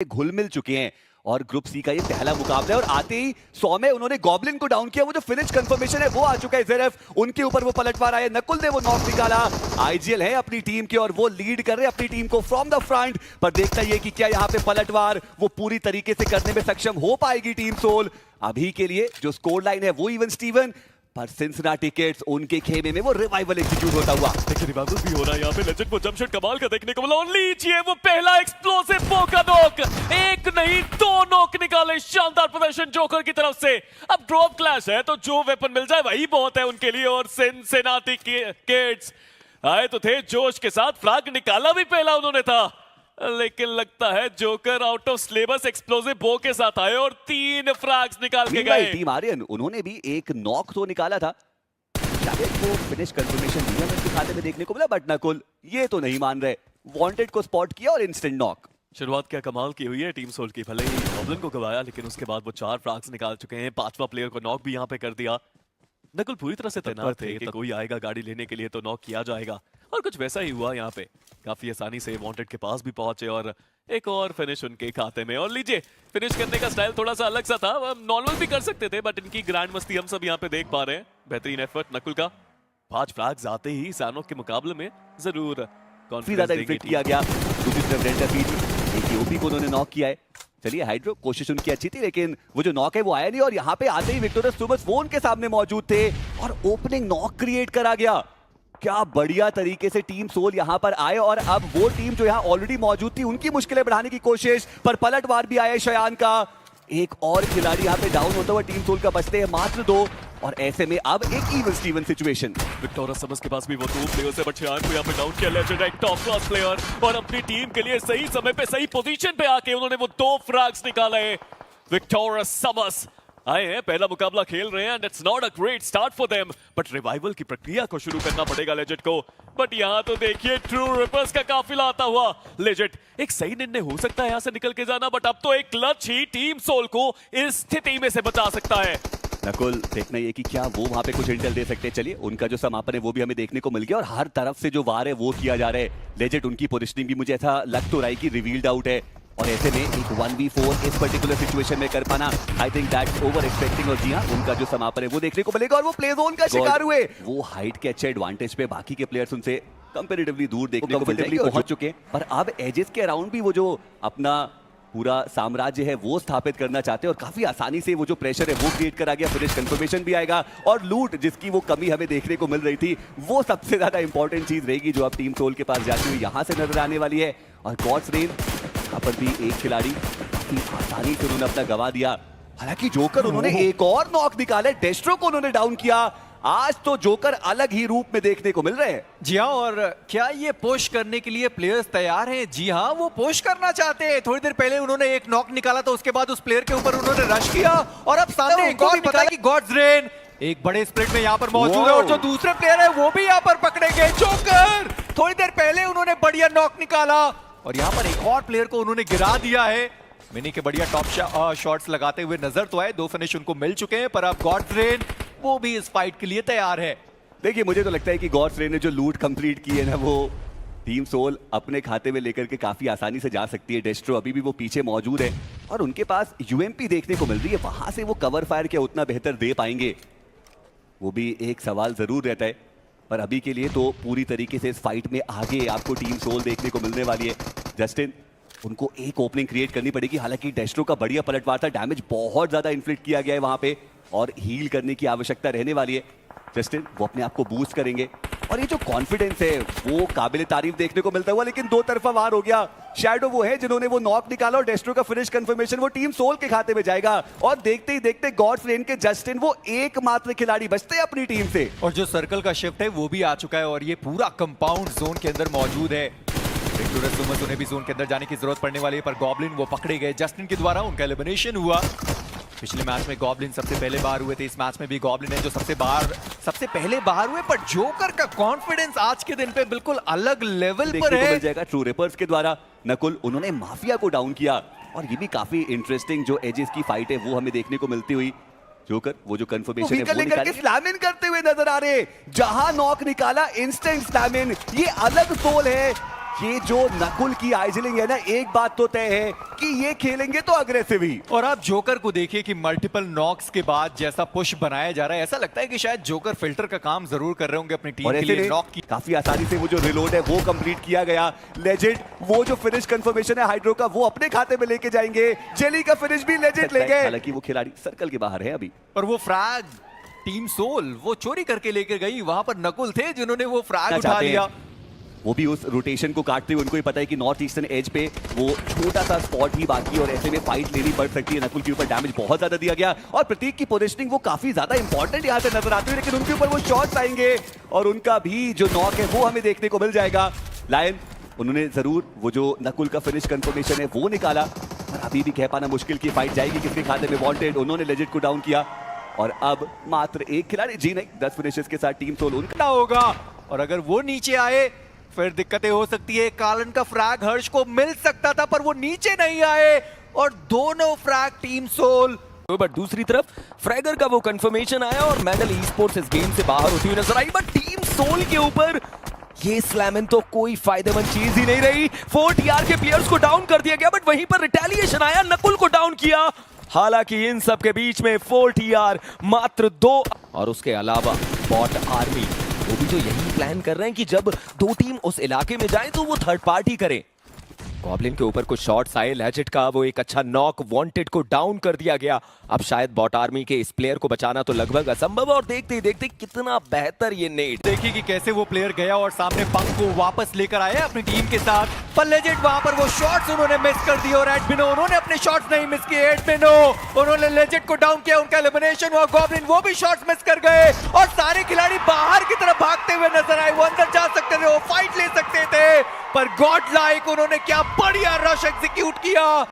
घुल मिल चुके हैं और ग्रुप सी का ये पहला मुकाबला है और आते ही 100 में उन्होंने गॉब्लिन को डाउन किया। वो जो फिनिश कंफर्मेशन है वो आ चुका है ज़ेरेफ, उनके ऊपर वो पलटवार आया, नकुल ने वो नॉक निकाला। आईजीएल है अपनी टीम के और वो लीड कर रहे हैं अपनी टीम को फ्रॉम द फ्रंट। पर देखता ये कि क्या यहाँ पे पलटवार वो पूरी तरीके से करने में सक्षम हो पाएगी टीम सोल। अभी के लिए जो स्कोर लाइन है वो इवन स्टीवन, पर सिंसिनाटी किड्स उनके खेमे में वो रिवाइवल एग्जीक्यूट होता हुआ। देखिए रिवाइवल भी हो रहा है यहाँ पे। लेजेंड को जमशेद कमाल का देखने को मिला और लीजिए वो पहला एक्सप्लोसिव बोका नॉक, एक नहीं दो नॉक निकाले। शानदार प्रदर्शन जोकर की तरफ से। अब ड्रॉप क्लैश है तो जो वेपन मिल जाए वही बहुत है उनके लिए। और सिंसिनाटी किड्स आए तो थे जोश के साथ, फ्रैग निकाला भी पहला उन्होंने था, लेकिन लगता है joker out of syllabus explosive बो के साथ आए और 3 फ्रैग्स निकाल के गए। टीम आर्यन उन्होंने भी एक नॉक तो निकाला था, शायद वो फिनिश कंफर्मेशन भी हमें इसके खाते में देखने को मिला, बट नकुल ये तो नहीं मान रहे। वांटेड को स्पॉट किया और इंस्टेंट नॉक। शुरुआत क्या कमाल की हुई है टीम सोल की। भले ही गॉब्लिन को गवाया लेकिन उसके बाद वो 4 फ्रैग्स निकाल चुके हैं। 5वां प्लेयर को नॉक भी यहाँ पे कर दिया। नकुल पूरी तरह से तैनात थे कि कोई आएगा गाड़ी लेने के लिए तो नॉक किया जाएगा और कुछ वैसा ही हुआ यहाँ पे। काफी आसानी से वांटेड के पास भी पहुंचे और एक और फिनिश उनके खाते में। और लीजिए फिनिश करने का स्टाइल थोड़ा सा अलग सा था, नॉर्मल भी कर सकते थे बट इनकी ग्रैंड मस्ती हम सब यहाँ पे देख पा रहे हैं। बेहतरीन एफर्ट नकुल का। 5 फ्लैग्स आते ही सैनोक के मुकाबले में जरूर कॉन्फिडेंस किया गया। दूसरी तरफ डेल्टा पीटी ओपी को उन्होंने नॉक किया है। चलिए हाइड्रो कोशिश उनकी अच्छी थी लेकिन वो जो नॉक है वो आया नहीं और यहाँ पे आते ही विक्टोरियस सुबस वो उनके सामने मौजूद थे और ओपनिंग नॉक क्रिएट करा गया। क्या बढ़िया तरीके से टीम सोल यहाँ पर आए और अब वो टीम जो यहाँ ऑलरेडी मौजूद थी उनकी मुश्किलें बढ़ाने की कोशिश, पर पलटवार भी आया शयान का। एक और खिलाड़ी यहाँ पे डाउन होता हुआ टीम सोल का बचते हैं मात्र 2 और ऐसे में अब एक इवन स्टीवन सिचुएशन। विक्टोरियस समस के पास भी वो 2 प्लेयर्स है बट शयान को यहाँ पे डाउन किया। लेजेंड एक टॉप क्लास प्लेयर और अपनी टीम के लिए सही समय पे सही पोजीशन पे आके उन्होंने वो 2 फ्रैग्स निकाले। विक्टोरियस समस आए हैं, पहला मुकाबला खेल रहे हैं and it's not a great start for them, but revival की प्रक्रिया को शुरू करना पड़ेगा लेजेंड को। बट यहाँ तो देखिए ट्रू रिपर्स का काफिला आता हुआ। लेजेंड एक सही निर्णय हो सकता है यहाँ से निकल के जाना, बट अब तो एक क्लच ही टीम सोल को इस स्थिति में से बचा सकता है। नकुल देखना ये कि क्या वो वहां पे कुछ इंटेल दे सकते हैं। चलिए उनका जो समापन है वो भी हमें देखने को मिल गया और हर तरफ से जो वार है वो किया जा रहा है। लेजेंड उनकी पोजीशनिंग भी मुझे ऐसा लग तो रहा है कि रिवील्ड आउट है और ऐसे में एक 1v4 इस पर्टिकुलर सिचुएशन में कर पाना I think that's over expecting. और जी हाँ उनका जो समापन है वो देखने को मिलेगा और वो प्ले जोन का शिकार हुए। वो हाइट के अच्छे एडवांटेज पे बाकी के प्लेयर्स उनसे कंपैरेटिवली दूर देखने को मिलते पहुंच चुके हैं, पर अब एजेस के अराउंड भी वो जो अपना पूरा साम्राज्य है वो स्थापित करना चाहते हैं और काफी आसानी से वो जो प्रेशर है वो क्रिएट करा गया। फिनिश कंफर्मेशन भी आएगा और लूट जिसकी वो कमी हमें देखने को मिल रही थी वो सबसे ज्यादा इंपॉर्टेंट चीज रहेगी जो अब टीम सोल के पास जाती हुई यहाँ से नजर आने वाली है। और गॉड्स रेन यहाँ पर भी एक खिलाड़ी काफी आसानी से उन्होंने अपना गवा दिया। हालांकि जोकर उन्होंने एक और नॉक निकाले, डेस्ट्रो को उन्होंने डाउन किया। आज तो जोकर अलग ही रूप में देखने को मिल रहे हैं। जी हाँ, और क्या ये पुश करने के लिए प्लेयर्स तैयार हैं? जी हाँ, वो पुश करना चाहते हैं। थोड़ी देर पहले उन्होंने एक नॉक निकाला तो उसके बाद उस प्लेयर के ऊपर उन्होंने रश किया और अब सामने एक और पता है कि गॉड्स रेन एक बड़े स्प्लिट में यहाँ पर मौजूद है और जो दूसरे प्लेयर है वो भी यहाँ पर पकड़े गए। जोकर थोड़ी देर पहले उन्होंने बढ़िया नॉक निकाला और यहाँ पर एक और प्लेयर को उन्होंने गिरा दिया है। मिनी के बढ़िया टॉप शॉट्स लगाते हुए नजर तो आए, 2 फिनिश उनको मिल चुके हैं, पर अब गॉड्स रेन वो भी इस फाइट के लिए तैयार है। देखिए मुझे तो लगता है कि गॉड्स रेन ने जो लूट कंप्लीट की है ना वो टीम सोल अपने खाते में लेकर के काफी आसानी से जा सकती है। डेस्ट्रो अभी भी वो पीछे मौजूद है और उनके पास यूएमपी देखने को मिल रही है, वहां से वो कवर फायर क्या उतना बेहतर दे पाएंगे वो भी एक सवाल जरूर रहता है। पर अभी के लिए तो पूरी तरीके से इस फाइट में आगे आपको टीम सोल देखने को मिलने वाली है। जस्टिन उनको एक ओपनिंग क्रिएट करनी पड़ेगी, हालांकि डेस्ट्रो का बढ़िया पलटवार था, डैमेज बहुत ज्यादा इन्फ्लिक्ट किया गया है वहां पे और हील करने की आवश्यकता रहने वाली है। जस्टिन वो अपने आप को बूस्ट करेंगे और ये जो कॉन्फिडेंस है वो काबिल तारीफ देखने को मिलता हुआ, लेकिन 2 तरफा वार हो गया। शैडो वो है जिन्होंने वो नॉक निकाला और डेस्ट्रो का फिनिश कंफर्मेशन वो टीम सोल के खाते में जाएगा और देखते ही देखते गॉड्स रेन के जस्टिन वो एकमात्र खिलाड़ी बचते हैं अपनी टीम से। और जो सर्कल का शिफ्ट है वो भी आ चुका है और ये पूरा कंपाउंड जोन के अंदर मौजूद है। विक्टोरियस सुमस उन्हें भी जोन के अंदर जाने की जरूरत पड़ने वाली है, पर गॉब्लिन वो पकड़े गए जस्टिन के द्वारा, उनका एलिमिनेशन हुआ। पिछले मैच में गॉब्लिन सबसे पहले बाहर हुए थे, इस मैच में भी गॉब्लिन है जो सबसे पहले बाहर हुए, पर जोकर का कॉन्फिडेंस आज के दिन पे बिल्कुल अलग लेवल पर है। मिल जाएगा ट्रू रिपर्स के द्वारा। नकुल उन्होंने माफिया को डाउन किया और ये भी काफी इंटरेस्टिंग जो एजेस की फाइट है वो हमें देखने को मिलती हुई। जोकर वो जो कंफर्मेशन है वो निकाल के स्लैम इन करते हुए नजर आ रहे, जहां नॉक निकाला इंस्टेंट स्लैम इन। ये अलग सोल है, ये जो नकुल की आइजलिंग है ना, एक बात तो तय है कि ये खेलेंगे तो अग्रेसिव ही। और आप जोकर को देखिए कि मल्टीपल नॉक्स के बाद जैसा पुश बनाया जा रहा है, ऐसा लगता है कि शायद जोकर फिल्टर का काम जरूर कर रहे होंगे अपनी टीम और के ऐसे लिए। में नॉक की काफी आसानी से वो जो रिलोड है वो कंप्लीट किया गया। लेजेंड वो जो फिनिश कंफर्मेशन है हाइड्रो का वो अपने खाते में लेके जाएंगे। जेली का फिनिश भी लेजेंड ले गए। हालांकि वो खिलाड़ी सर्कल के बाहर है अभी। और वो फ्रैग टीम सोल वो चोरी करके लेकर गई, वहां पर नकुल थे जिन्होंने वो फ्रैग उठा चाहते हैं। लिया। वो भी उस रोटेशन को काटते हुए, उनको ही पता है कि नॉर्थ ईस्टर्न एज पे वो छोटा सा स्पॉट ही बाकी है और ऐसे में फाइट लेनी पड़ सकती है। नकुल के ऊपर डैमेज बहुत ज्यादा दिया गया और प्रतीक की पोजीशनिंग वो काफी ज्यादा इंपॉर्टेंट यहां से नजर आती है, लेकिन उनके ऊपर वो शॉट्स आएंगे और उनका भी जो नॉक है वो हमें देखने को मिल जाएगा। लायन उन्होंने जरूर वो जो नकुल का फिनिश कंफर्मेशन है वो निकाला, पर अभी भी कह पाना मुश्किल की फाइट जाएगी किसके खाते में। वांटेड उन्होंने लेजेंड को डाउन किया और अब मात्र एक खिलाड़ी, जी नहीं 10 फिनिशेस के साथ टीम सोल उनका होगा। और अगर वो नीचे आए फिर दिक्कतें हो सकती है। कालन का फ्रैग हर्ष को मिल सकता था पर वो नीचे नहीं आए और दोनों फ्रैग टीम सोल। बट दूसरी तरफ फ्रैगर का वो कंफर्मेशन आया और मेडल ई स्पोर्ट्स इस गेम से बाहर होती हुई नजर आई। बट टीम सोल के ऊपर ये स्लैमन तो कोई फायदेमंद चीज ही नहीं रही। 4 टीआर के प्लेयर्स को डाउन कर दिया गया, बट वहीं पर रिटेलिएशन आया, नकुल को डाउन किया। हालांकि इन सब के बीच में 4 टीआर मात्र 2, और उसके अलावा बॉट आर्मी वो भी जो यही प्लान कर रहे हैं कि जब 2 टीम उस इलाके में जाए तो वो थर्ड पार्टी करे। गॉब्लिन के ऊपर कुछ शॉट्स आए, लेजेट का वो एक अच्छा नॉक, वांटेड को डाउन कर दिया गया। अब शायद बॉट आर्मी के इस प्लेयर को बचाना तो लगभग असंभव, और देखते ही देखते कितना बेहतर ये नेट। देखिए कि कैसे वो प्लेयर गया और सामने पंक को वापस लेकर आया अपनी टीम के साथ। पर लेजेंड वहां पर वो शॉट्स उन्होंने मिस कर दिए और एडमिनो उन्होंने अपने शॉट्स नहीं मिस किए। एडमिनो उन्होंने लेजेंड को डाउन किया, उनका एलिमिनेशन हुआ। गॉब्लिन वो भी शॉट्स मिस कर गए और सारे खिलाड़ी बाहर की तरफ भागते हुए नजर आए। वो अंदर जा सकते थे, वो फाइट ले सकते थे, पर गॉड लाइक उन्होंने क्या बढ़िया रश एग्जीक्यूट किया।